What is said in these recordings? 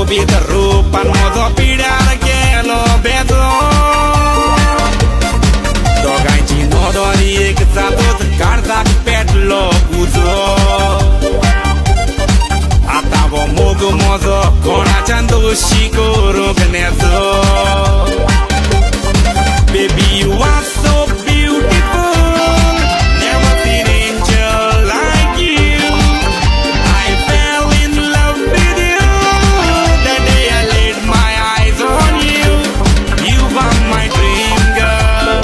Biedru pan modo pirar que lo bedo Dogainci no dori que tratot carda petlo uzo Atavo mogo mozo conachando shikoro gnezo Baby you are so beautiful Never seen angel like you I fell in love with you The day I laid my eyes on you You are my dream girl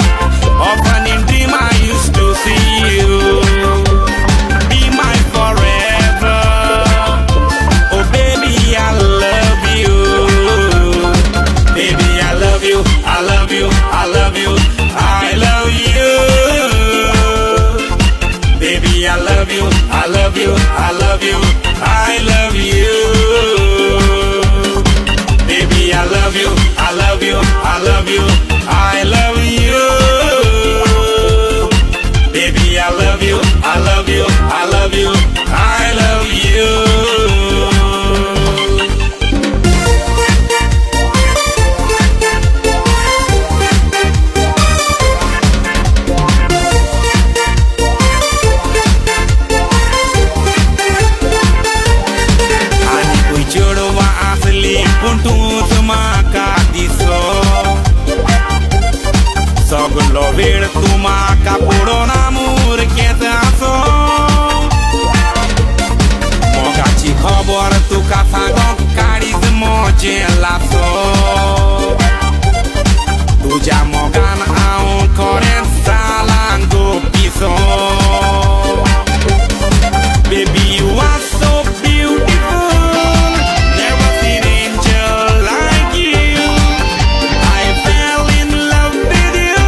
Often in dream I used to see you Be mine forever Oh baby I love you Baby I love you, I love you, I love you I love you Baby I love you, I love you, I love you I love you Baby I love you, I love you, I love you I love you Baby I love you, I love you, I love you I love you Soglo ver tu maca puro namur que taso Mogachi khobor tu kafa gok karis moje laso Tuja mogan aun koren salango piso Baby you are so beautiful Never seen angel like you I fell in love with you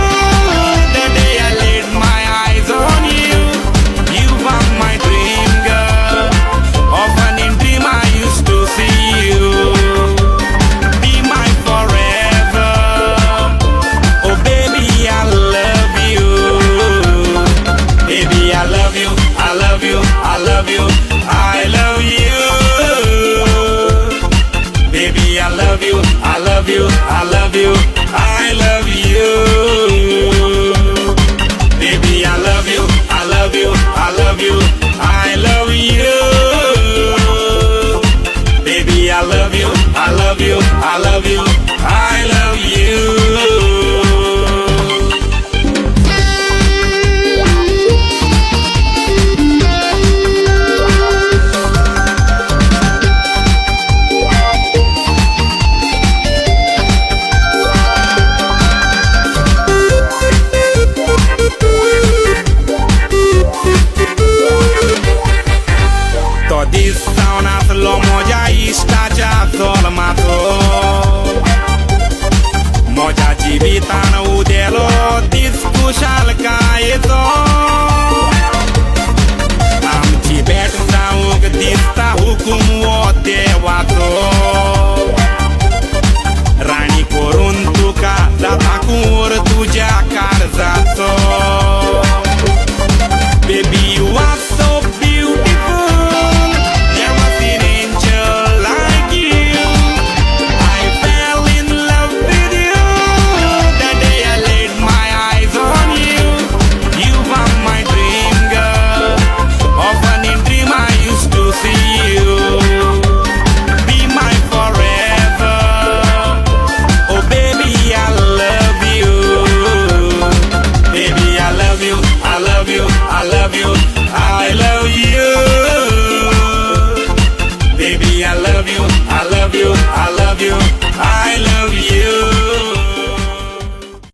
The day I laid my eyes on you You are my dream girl Often in dream I used to see you Be mine forever Oh baby I love you Baby I love you, I love you, I love you I love you Baby I love you, I love you, I love you I love you Baby I love you, I love you, I love you I love you Baby I love you, I love you, I love you I love you Lo moja istaja solmato Moja jibitan udelo diskushal kaito